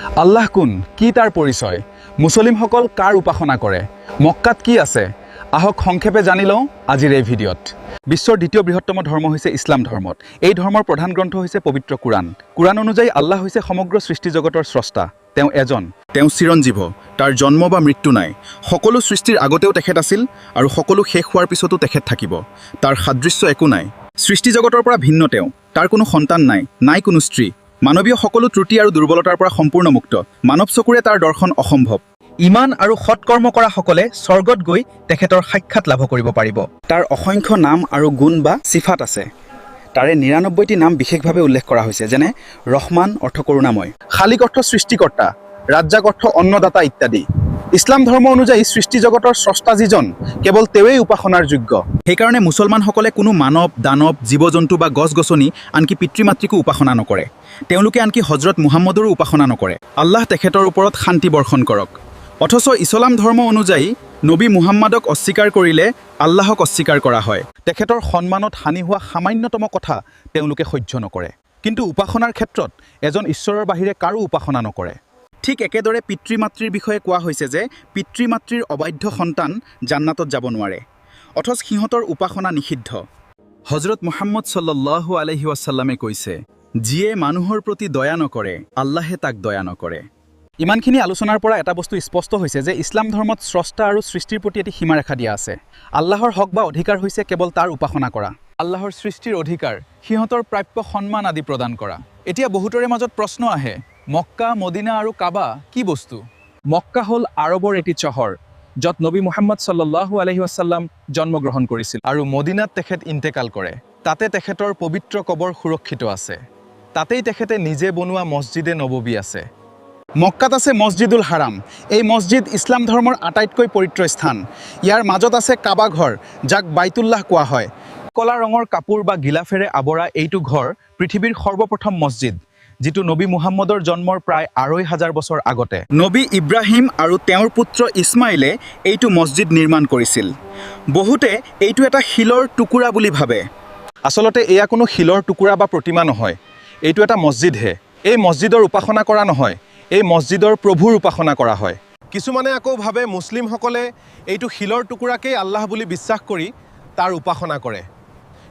আল্লাহ কোন, কি তাৰ পৰিচয়? মুছলিমসকল কাৰ উপাসনা কৰে? মক্কাত কি আছে? আহক সংক্ষেপে জানি লওঁ আজিৰ এই ভিডিঅ'ত। বিশ্বৰ দ্বিতীয় বৃহত্তম ধৰ্ম হৈছে ইছলাম ধৰ্মত। এই ধৰ্মৰ প্ৰধান গ্ৰন্থ হৈছে পবিত্ৰ কোৰাণ। কোৰাণ অনুযায়ী আল্লাহ হৈছে সমগ্ৰ সৃষ্টি জগতৰ স্ৰষ্টা। তেওঁ এজন, তেওঁ চিৰঞ্জীৱ, তাৰ জন্ম বা মৃত্যু নাই। সকলো সৃষ্টিৰ আগতেও তেখেত আছিল আৰু সকলো শেষ হোৱাৰ পিছতো তেখেত থাকিব। তাৰ সাদৃশ্য একো নাই। সৃষ্টি জগতৰ পৰা ভিন্ন তেওঁ, তাৰ কোনো সন্তান নাই, নাই কোনো স্ত্ৰী। মানৱীয় সকলো ত্ৰুটি আৰু দুৰ্বলতাৰ পৰা সম্পূৰ্ণ মুক্ত। মানৱ চকুৰে তাৰ দৰ্শন অসম্ভৱ। ইমান আৰু সৎকৰ্ম কৰা সকলে স্বৰ্গত গৈ তেখেতৰ সাক্ষাৎ লাভ কৰিব পাৰিব। তাৰ অসংখ্য নাম আৰু গুণ বা সিফাত আছে। তাৰে ৯৯টি নাম বিশেষভাৱে উল্লেখ কৰা হৈছে, যেনে ৰহমান অৰ্থ কৰোণাময়, খালিক অৰ্থ সৃষ্টিকৰ্তা, ৰাজ্জাক অৰ্থ অন্নদাতা ইত্যাদি। ইছলাম ধৰ্ম অনুযায়ী সৃষ্টি জগতৰ স্ৰষ্টা যিজন, কেৱল তেওঁৱেই উপাসনাৰ যোগ্য। সেইকাৰণে মুছলমানসকলে কোনো মানৱ, দানৱ, জীৱ জন্তু বা গছ গছনি, আনকি পিতৃ মাতৃকো উপাসনা নকৰে। তেওঁলোকে আনকি হজৰত মুহাম্মদৰো উপাসনা নকৰে। আল্লাহ তেখেতৰ ওপৰত শান্তি বৰ্ষণ কৰক। অথচ ইছলাম ধৰ্ম অনুযায়ী নবী মুহাম্মাদক অস্বীকাৰ কৰিলে আল্লাহক অস্বীকাৰ কৰা হয়। তেখেতৰ সন্মানত হানি হোৱা সামান্যতম কথা তেওঁলোকে সহ্য নকৰে। কিন্তু উপাসনাৰ ক্ষেত্ৰত এজন ঈশ্বৰৰ বাহিৰে কাৰো উপাসনা নকৰে। ঠিক একেদৰে পিতৃ মাতৃৰ বিষয়ে কোৱা হৈছে যে পিতৃ মাতৃৰ অবাধ্য সন্তান জান্নাতত যাব নোৱাৰে, অথচ সিহঁতৰ উপাসনা নিষিদ্ধ। হজৰত মুহাম্মদ সাল্লাল্লাহু আলাইহি ৱাসাল্লামে কৈছে, যিয়ে মানুহৰ প্ৰতি দয়া নকৰে আল্লাহে তাক দয়া নকৰে। ইমানখিনি আলোচনাৰ পৰা এটা বস্তু স্পষ্ট হৈছে যে ইছলাম ধৰ্মত স্ৰষ্টা আৰু সৃষ্টিৰ প্ৰতি এটি সীমাৰেখা দিয়া আছে। আল্লাহৰ হক বা অধিকাৰ হৈছে কেৱল তাৰ উপাসনা কৰা। আল্লাহৰ সৃষ্টিৰ অধিকাৰ, সিহঁতৰ প্ৰাপ্য সন্মান আদি প্ৰদান কৰা। এতিয়া বহুতৰে মাজত প্ৰশ্ন আহে, মক্কা, মদিনা আৰু কাবা কি বস্তু? মক্কা হ'ল আৰবৰ এটি চহৰ, য'ত নবী মুহাম্মদ সাল্লাল্লাহু আলাইহি ৱাসাল্লাম জন্মগ্ৰহণ কৰিছিল, আৰু মদিনাত তেখেত ইন্তেকাল কৰে। তাতে তেখেতৰ পবিত্ৰ কবৰ সুৰক্ষিত আছে। তাতেই তেখেতে নিজে বনোৱা মছজিদে নবৱী আছে। মক্কাত আছে মছজিদুল হাৰাম। এই মছজিদ ইছলাম ধৰ্মৰ আটাইতকৈ পবিত্ৰ স্থান। ইয়াৰ মাজত আছে কাবা ঘৰ, যাক বাইতুল্লাহ কোৱা হয়। কলা ৰঙৰ কাপোৰ বা গিলাফেৰে আৱৰা এইটো ঘৰ পৃথিৱীৰ সৰ্বপ্ৰথম মছজিদ, যিটো নবী মুহাম্মদৰ জন্মৰ প্ৰায় ২৫০০ বছৰ আগতে নবী ইব্ৰাহিম আৰু তেওঁৰ পুত্ৰ ইছমাইলে এইটো মছজিদ নিৰ্মাণ কৰিছিল। বহুতে এইটো এটা শিলৰ টুকুৰা বুলি ভাবে। আচলতে এয়া কোনো শিলৰ টুকুৰা বা প্ৰতিমা নহয়, এইটো এটা মছজিদহে। এই মছজিদৰ উপাসনা কৰা নহয়, এই মছজিদৰ প্ৰভুৰ উপাসনা কৰা হয়। কিছুমানে আকৌ ভাবে মুছলিমসকলে এইটো শিলৰ টুকুৰাকেই আল্লাহ বুলি বিশ্বাস কৰি তাৰ উপাসনা কৰে,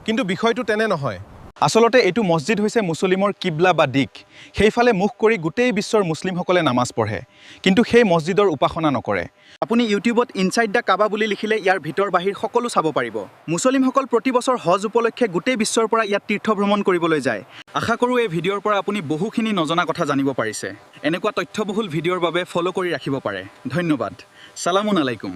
কিন্তু বিষয়টো তেনে নহয়। আচলতে এইটো মছজিদ হৈছে মুছলিমৰ কিবলা বা দিক। সেইফালে মুখ কৰি গোটেই বিশ্বৰ মুছলিমসকলে নামাজ পঢ়ে, কিন্তু সেই মছজিদৰ উপাসনা নকৰে। আপুনি ইউটিউবত ইনচাইড দ্য কাবা বুলি লিখিলে ইয়াৰ ভিতৰ বাহিৰ সকলো চাব পাৰিব। মুছলিমসকল প্ৰতি বছৰ হজ উপলক্ষে গোটেই বিশ্বৰ পৰা ইয়াত তীৰ্থ ভ্ৰমণ কৰিবলৈ যায়। আশা কৰোঁ এই ভিডিঅ'ৰ পৰা আপুনি বহুখিনি নজনা কথা জানিব পাৰিছে। এনেকুৱা তথ্যবহুল ভিডিঅ'ৰ বাবে ফ'ল' কৰি ৰাখিব পাৰে। ধন্যবাদ। ছালামুন আলাইকুম।